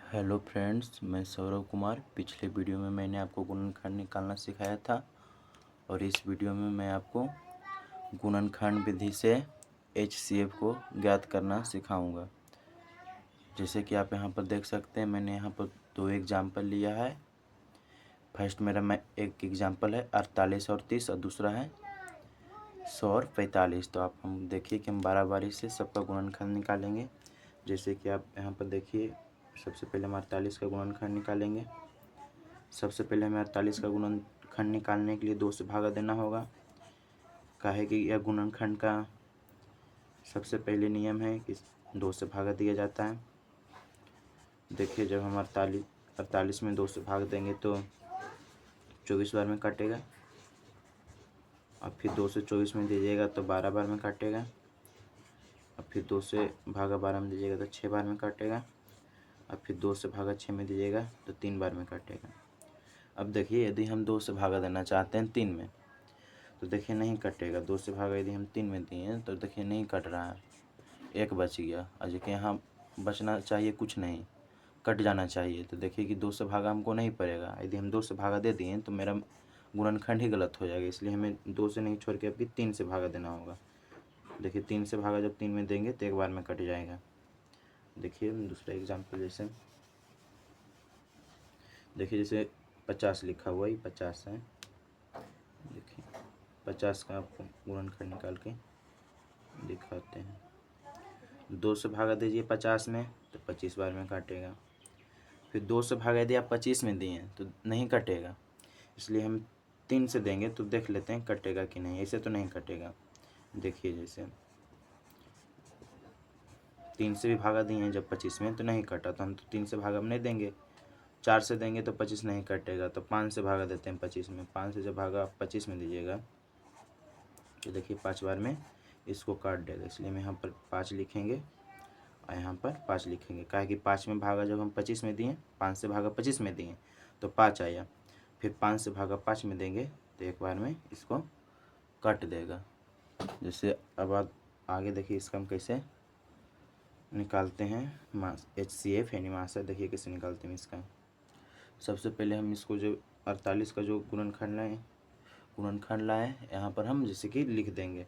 Hello friends, मैं सौरभ कुमार। पिछले video में मैंने आपको गुणनखंड निकालना सिखाया था और इस वीडियो में मैं आपको गुणनखंड विधि से HCF को ज्ञात करना सिखाऊंगा। जैसे कि आप यहाँ पर देख सकते हैं, मैंने यहाँ पर दो एग्जाम्पल लिया है। फर्स्ट मैं एक एग्जाम्पल है 48 और 30 और दूसरा है 100 और 45। तो आप हम देखिए कि हम बारी से सबका गुणनखंड निकालेंगे। जैसे कि आप यहाँ पर देखिए, सबसे पहले हम 48 का गुणनखंड निकालेंगे। सबसे पहले हमें 48 का गुणनखंड निकालने के लिए 2 से भागा देना होगा। काहे कि यह गुणनखंड का सबसे पहले नियम है कि 2 से भागा दिया जाता है। देखिए, जब हम 48 में 2 से भाग देंगे तो 24 बार में काटेगा। अब फिर 2 से 24 में दीजिएगा तो 12 बार में काटेगा। अब फिर 2 से भागा 12 में दीजिएगा तो 6 बार में काटेगा। अब फिर 2 से भागा 6 में दीजिएगा तो 3 बार में काटेगा। अब देखिए, यदि हम 2 से भागा देना चाहते हैं 3 में, तो देखिए नहीं कटेगा। 2 से भागा यदि हम 3 में दिए हैं तो देखिए नहीं कट रहा है, 1 बच गया। और देखिए यहाँ बचना चाहिए कुछ नहीं, कट जाना चाहिए। तो देखिए कि 2 से भागा हमको नहीं पड़ेगा। यदि हम 2 से भागा दे दिए तो मेरा गुणनखंड ही गलत हो जाएगा, इसलिए हमें 2 से नहीं छोड़ के अभी 3 से भागा देना होगा। देखिए 3 से भागा जब 3 में देंगे तो 1 बार में कट जाएगा। देखिए दूसरा एग्जाम्पल, जैसे 50 लिखा हुआ, ही 50 है। देखिए 50 का आपको गुणनखंड निकाल के दिखाते हैं। 2 से भागा दीजिए 50 में तो 25 बार में काटेगा। फिर 2 से भागा यदि आप 25 में दिए तो नहीं कटेगा, इसलिए हम 3 से देंगे तो देख लेते हैं कटेगा कि नहीं। ऐसे तो नहीं कटेगा। देखिए जैसे 3 से भी भागा दिए हैं जब 25 में तो नहीं कटा, तो हम तो 3 से भागा में नहीं देंगे। 4 से देंगे तो 25 नहीं कटेगा, तो 5 से भागा देते हैं 25 में। 5 से जब भागा 25 में दीजिएगा तो देखिए 5 बार में इसको काट देगा, इसलिए हम यहाँ पर 5 लिखेंगे और यहाँ पर 5 लिखेंगे। काहे कि 5 में भागा जब हम 25 में दिए, 5 से भागा 25 में दिए तो 5 आया। फिर 5 से भागा 5 में देंगे तो 1 बार में इसको काट देगा। जैसे अब आप आगे देखिए इसका हम कैसे निकालते हैं मास HCF यानी मासा। देखिए कैसे निकालते हैं इसका। सबसे पहले हम इसको जो 48 का जो गुणनखंड लाए यहाँ पर हम जैसे कि लिख देंगे।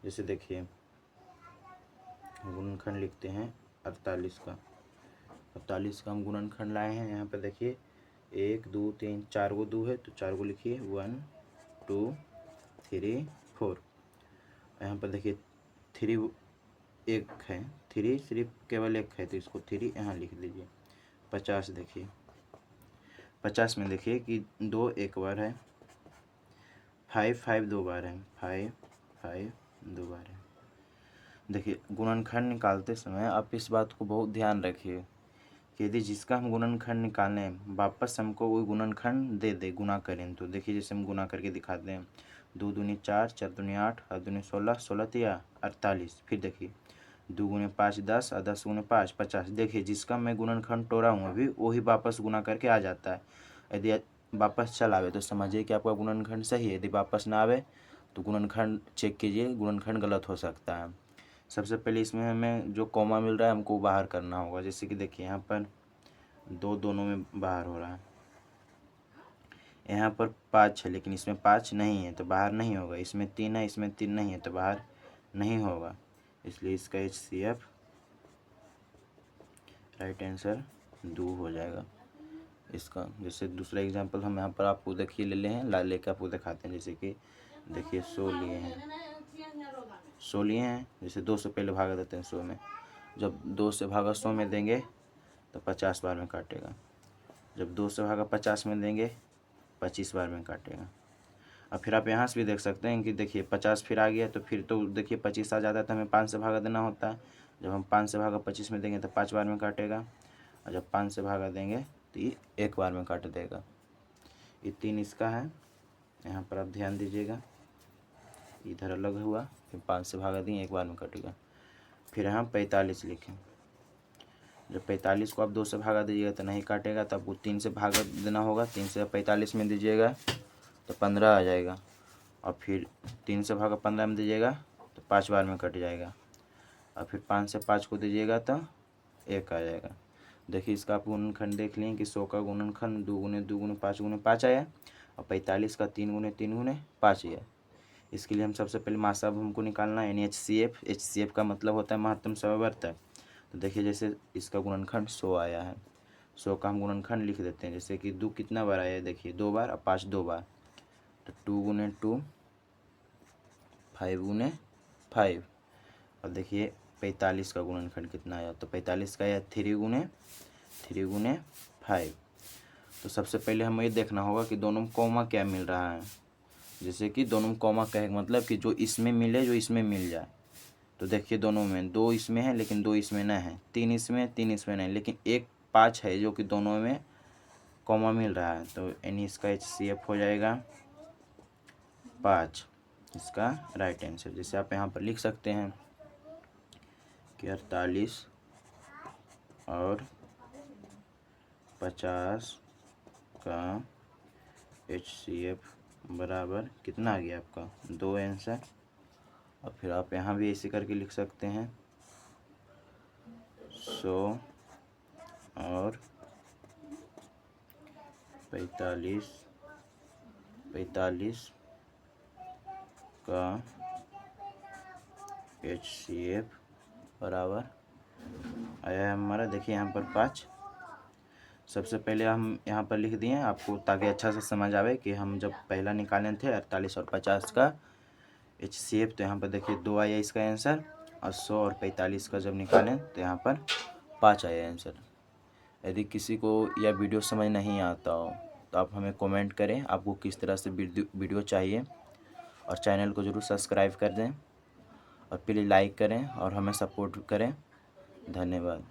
जैसे देखिए गुणनखंड लिखते हैं 48 का हम गुणनखंड लाए हैं। यहाँ पर देखिए 1 2 3 4 गो 2 है तो 4 गो लिखिए, 1 2 3 4। यहाँ पर देखिए 3 एक है, 3 सिर्फ केवल एक है तो इसको 3 यहाँ लिख लीजिए। 50 देखिए, 50 में देखिए कि 2 एक बार है, 5 5 2 बार है, 5 5 2 बार है। देखिए गुणनखंड निकालते समय आप इस बात को बहुत ध्यान रखिए कि यदि जिसका हम गुणनखंड निकालें वापस हमको वो गुणनखंड दे दे गुना करें, तो देखिए जैसे हम गुना करके दिखाते हैं। 2 दूनी 4, 4 दूनी 8, 8 दूनी 16, 16 तिया 48। फिर देखिए 2 गुने 5 10 और 10 गुने 5 50। देखिए जिसका मैं गुणनखंड तोड़ा हूँ अभी वही वापस गुना करके आ जाता है। यदि वापस चल आवे तो समझिए कि आपका गुणनखंड सही है। यदि वापस ना आवे तो गुणनखंड चेक कीजिए, गुणनखंड गलत हो सकता है। सबसे पहले इसमें हमें जो कॉमा मिल रहा है हमको बाहर करना होगा। जैसे कि देखिए यहाँ पर 2 दोनों में बाहर हो रहा है, यहाँ पर 5 है लेकिन इसमें 5 नहीं है तो बाहर नहीं होगा। इसमें 3 है, इसमें 3 नहीं है तो बाहर नहीं होगा, इसलिए इसका HCF राइट आंसर 2 हो जाएगा इसका। जैसे दूसरा एग्जांपल हम यहाँ पर आपको देखिए ले हैं, ला लेकर आपको दिखाते हैं। जैसे कि देखिए 100 लिए हैं, 100 लिए हैं। जैसे 2 से पहले भागा देते हैं 100 में। जब 2 से भागा 100 में देंगे तो 50 बार में काटेगा। जब 2 से भागा 50 में देंगे 25 बार में काटेगा। अब फिर आप यहाँ से भी देख सकते हैं कि देखिए 50 फिर आ गया तो फिर तो देखिए 25 आ जाता है तो हमें 5 से भागा देना होता है। जब हम 5 से भागा 25 में देंगे तो 5 बार में काटेगा, और जब 5 से भागा देंगे तो ये 1 बार में काट देगा। ये 3 इसका है, यहाँ पर आप ध्यान दीजिएगा। इधर अलग हुआ, फिर 5 से भागा दिए 1 बार में कटेगा। फिर हम 45 लिखें। जब 45 को आप 2 से भागा दीजिएगा तो नहीं काटेगा, तो आपको 3 से भागा देना होगा। 3 से 45 में दीजिएगा तो 15 आ जाएगा, और फिर 3 से भागा 15 में दीजिएगा तो 5 बार में कट जाएगा, और फिर 5 से 5 को दीजिएगा तो 1 आ जाएगा। देखिए इसका आप गुणनखंड देख लें कि 100 का गुणनखंड 2 गुने 2 गुने 5 गुने 5 आया और 45 का 3 गुने 3 गुने 5 आया। इसके लिए हम सबसे पहले महासब हमको निकालना है यानी HCF का मतलब होता है महत्तम समवर्तक। तो देखिए जैसे इसका गुणनखंड 100 आया है, 100 का हम गुणनखंड लिख देते हैं। जैसे कि 2 कितना बार आया है देखिए 2 बार और 5 2 बार, तो 2 गुने 2 5 गुने 5। और देखिए 45 का गुणनखंड कितना आया, तो 45 का आया 3 गुने 5। तो सबसे पहले हमें ये देखना होगा कि दोनों में कॉमा क्या मिल रहा है। जैसे कि दोनों में कॉमा का मतलब कि जो इसमें मिले जो इसमें मिल जाए। तो देखिए दोनों में 2 इसमें है लेकिन 2 इसमें नहीं है, 3 इसमें नहीं, लेकिन एक 5 है जो कि दोनों में कॉमा मिल रहा है। तो यानी इसका HCF हो जाएगा 5, इसका राइट आंसर। जैसे आप यहाँ पर लिख सकते हैं कि 48 और 50 का HCF बराबर कितना आ गया आपका 2 आंसर। और फिर आप यहाँ भी ऐसे करके लिख सकते हैं 100 और 45 का HCF बराबर आया है हमारा। देखिए यहाँ पर 5। सबसे पहले हम यहाँ पर लिख दिए आपको ताकि अच्छा से समझ आवे कि हम जब पहला निकाले थे 48 और 50 का HCF, तो यहाँ पर देखिए 2 आया इसका आंसर, और 100 और 45 का जब निकालें तो यहाँ पर 5 आया आंसर। यदि किसी को यह वीडियो समझ नहीं आता हो तो आप हमें कमेंट करें आपको किस तरह से वीडियो चाहिए, और चैनल को ज़रूर सब्सक्राइब कर दें और प्लीज़ लाइक करें और हमें सपोर्ट करें। धन्यवाद।